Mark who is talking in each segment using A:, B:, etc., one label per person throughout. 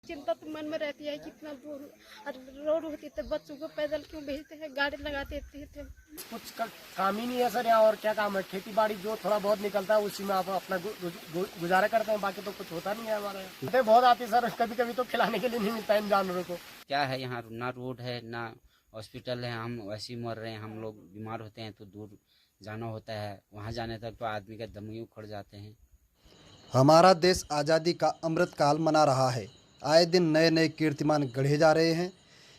A: चिंता तो मन में रहती है कि इतना दूर रोड होती तो बच्चों को पैदल क्यों भेजते हैं, गाड़ी लगा देते थे।
B: कुछ काम ही नहीं है सर यहाँ, और क्या काम है? खेती बाड़ी जो थोड़ा बहुत निकलता है उसी में आप अपना गुजारा करते हैं, बाकी तो कुछ होता नहीं है हमारे यहाँ। बहुत आती है सर, कभी कभी तो खिलाने के लिए नहीं मिलता है इन जानवरों को।
C: क्या है यहाँ, ना रोड है ना हॉस्पिटल है, हम वैसे ही मर रहे हैं। हम लोग बीमार होते हैं तो दूर जाना होता है, वहाँ जाने तक तो आदमी के दम ही उखड़ जाते हैं।
D: हमारा देश आज़ादी का अमृत काल मना रहा है। आए दिन नए नए कीर्तिमान गढ़े जा रहे हैं,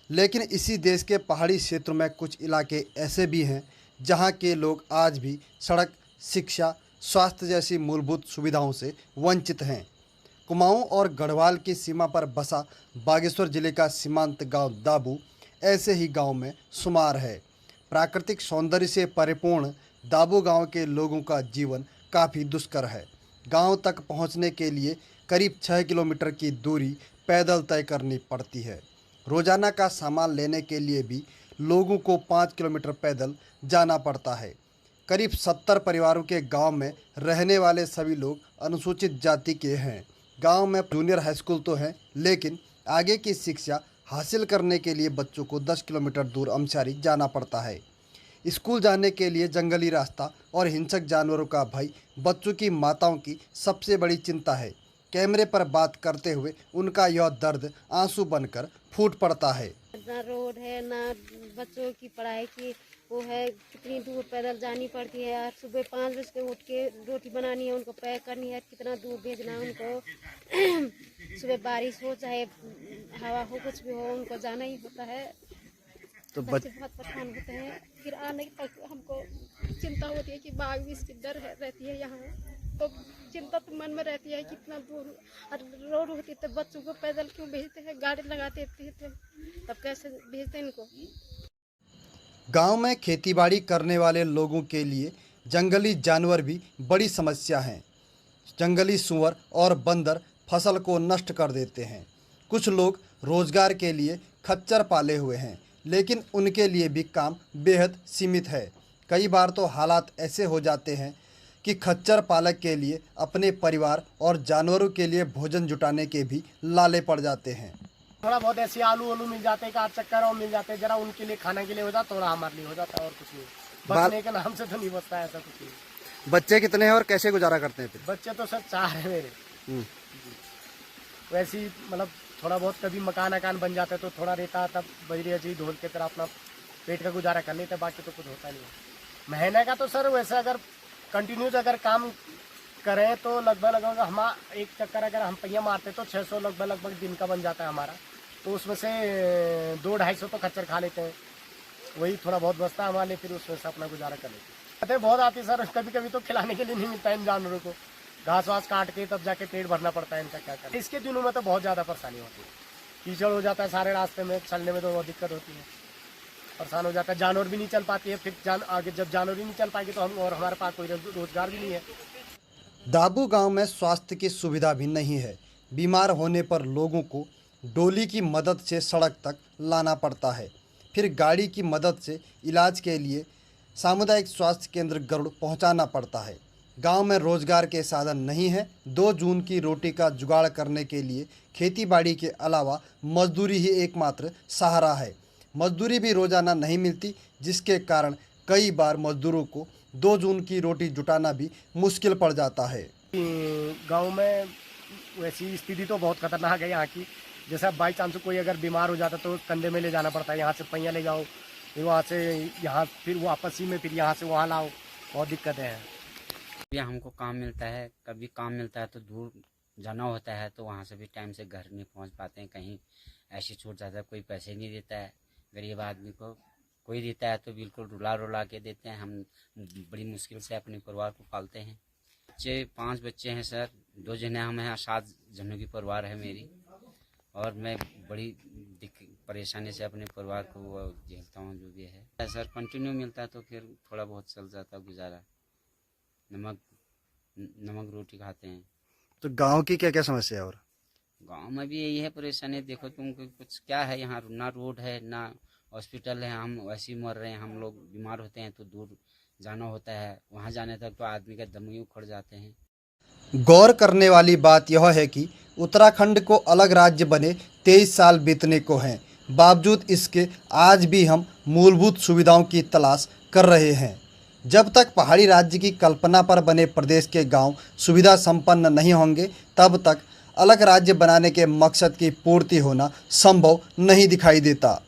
D: लेकिन इसी देश के पहाड़ी क्षेत्रों में कुछ इलाके ऐसे भी हैं जहां के लोग आज भी सड़क, शिक्षा, स्वास्थ्य जैसी मूलभूत सुविधाओं से वंचित हैं। कुमाऊं और गढ़वाल की सीमा पर बसा बागेश्वर जिले का सीमांत गांव दाबू ऐसे ही गांव में शुमार है। प्राकृतिक सौंदर्य से परिपूर्ण दाबू गांव के लोगों का जीवन काफ़ी दुष्कर है। गांव तक पहुंचने के लिए करीब 6 किलोमीटर की दूरी पैदल तय करनी पड़ती है। रोजाना का सामान लेने के लिए भी लोगों को 5 किलोमीटर पैदल जाना पड़ता है। करीब 70 परिवारों के गांव में रहने वाले सभी लोग अनुसूचित जाति के हैं। गांव में जूनियर हाई स्कूल तो है, लेकिन आगे की शिक्षा हासिल करने के लिए बच्चों को 10 किलोमीटर दूर अमसारी जाना पड़ता है। स्कूल जाने के लिए जंगली रास्ता और हिंसक जानवरों का भय बच्चों की माताओं की सबसे बड़ी चिंता है। कैमरे पर बात करते हुए उनका यह दर्द आंसू बनकर फूट पड़ता है।
A: ना रोड है, ना बच्चों की पढ़ाई की वो है, कितनी दूर पैदल जानी पड़ती है। यार सुबह 5 बजे के उठ के रोटी बनानी है, उनको पैक करनी है, कितना दूर भेजना है उनको। सुबह बारिश हो चाहे हवा हो, कुछ भी हो, उनको जाना ही होता है। तो बच्चे बहुत परेशान होते हैं। फिर आने तक हमको चिंता होती है कि बाघ भी इसकी डर रहती है यहाँ, तो चिंता तो मन में रहती है कि इतना दूर रोड होती तो बच्चों को पैदल क्यों भेजते हैं, गाड़ी लगा देते थे, तब कैसे भेजते हैं इनको।
D: गांव में खेतीबाड़ी करने वाले लोगों के लिए जंगली जानवर भी बड़ी समस्या हैं। जंगली सूअर और बंदर फसल को नष्ट कर देते हैं। कुछ लोग रोजगार के लिए खच्चर पाले हुए हैं, लेकिन उनके लिए भी काम बेहद सीमित है। कई बार तो हालात ऐसे हो जाते हैं कि खच्चर पालक के लिए अपने परिवार और जानवरों के लिए भोजन जुटाने के भी लाले पड़ जाते हैं।
B: थोड़ा बहुत ऐसे आलू मिल जाते हैं, काट चक्कर और मिल जाते हैं, जरा उनके लिए खाने के लिए हो जाता, थोड़ा हमारे लिए हो जाता है, और कुछ नहीं। बचने के नाम से तो नहीं बचता है, ऐसा कुछ नहीं।
D: बच्चे कितने हैं और कैसे गुजारा करते हैं फिर?
B: बच्चे तो सब 4 है मेरे। वैसे ही मतलब थोड़ा बहुत कभी मकान बन जाता है तो थोड़ा रहता, तब बजरी अजी ढोल के तरह अपना पेट का गुजारा कर लेते, बाकी तो कुछ होता नहीं है। महीने का तो सर वैसे अगर कंटिन्यूस अगर काम करें तो लगभग हम एक चक्कर अगर हम पहिया मारते तो 600 लगभग दिन का बन जाता है हमारा। तो उसमें से 200-250 तो खच्चर खा लेते हैं, वही थोड़ा बहुत बचता है हमारे, फिर उसमें से अपना गुजारा कर लेते हैं। बहुत आती है सर, कभी कभी तो खिलाने के लिए नहीं मिलता है इन जानवरों को, घास वास काट के तब जाके पेट भरना पड़ता है इनका। क्या करना, इसके दिनों में तो बहुत ज़्यादा परेशानी होती है। कीचड़ हो जाता है सारे रास्ते में, चलने में तो बहुत दिक्कत होती है, परेशान हो जाता है। जानवर भी नहीं चल पाती है, फिर आगे जब जानवर ही नहीं चल पाएगी तो हम और हमारे पास कोई रोजगार भी नहीं है।
D: दाबू गांव में स्वास्थ्य की सुविधा भी नहीं है। बीमार होने पर लोगों को डोली की मदद से सड़क तक लाना पड़ता है, फिर गाड़ी की मदद से इलाज के लिए सामुदायिक स्वास्थ्य केंद्र गरुड़ पहुंचाना पड़ता है। गांव में रोजगार के साधन नहीं है। 2 जून की रोटी का जुगाड़ करने के लिए खेतीबाड़ी के अलावा मजदूरी ही एकमात्र सहारा है। मजदूरी भी रोजाना नहीं मिलती, जिसके कारण कई बार मजदूरों को 2 जून की रोटी जुटाना भी मुश्किल पड़ जाता है।
B: गांव में वैसी स्थिति तो बहुत खतरनाक है यहाँ की। जैसा बाई चांस कोई अगर बीमार हो जाता तो कंधे में ले जाना पड़ता है, यहाँ से पहिया ले जाओ, फिर वहाँ से यहाँ, फिर वापस ही में, फिर यहाँ से वहाँ लाओ, बहुत दिक्कतें हैं।
C: कभी हमको काम मिलता है, कभी काम मिलता है तो दूर जाना होता है, तो वहाँ से भी टाइम से घर नहीं पहुँच पाते हैं। कहीं ऐसे छूट जाता है, कोई पैसे नहीं देता है गरीब आदमी को, कोई देता है तो बिल्कुल रुला के देते हैं। हम बड़ी मुश्किल से अपने परिवार को पालते हैं। 5 बच्चे हैं सर, 2 जने हम हैं, 7 जनों की परिवार है मेरी, और मैं बड़ी परेशानी से अपने परिवार को झेलता हूँ। जो भी है सर, कंटिन्यू मिलता है तो फिर थोड़ा बहुत चल जाता है गुजारा। नमक रोटी खाते हैं।
D: तो गांव की क्या क्या समस्या है? और
C: गांव में भी यही है परेशानी। देखो तुम, कुछ क्या है यहाँ, ना रोड है ना हॉस्पिटल है, हम वैसे ही मर रहे हैं। हम लोग बीमार होते हैं तो दूर जाना होता है, वहाँ जाने तक तो आदमी के दम ही उखड़ जाते हैं।
D: गौर करने वाली बात यह है कि उत्तराखंड को अलग राज्य बने 23 साल बीतने को हैं, बावजूद इसके आज भी हम मूलभूत सुविधाओं की तलाश कर रहे हैं। जब तक पहाड़ी राज्य की कल्पना पर बने प्रदेश के गांव सुविधा संपन्न नहीं होंगे, तब तक अलग राज्य बनाने के मकसद की पूर्ति होना संभव नहीं दिखाई देता।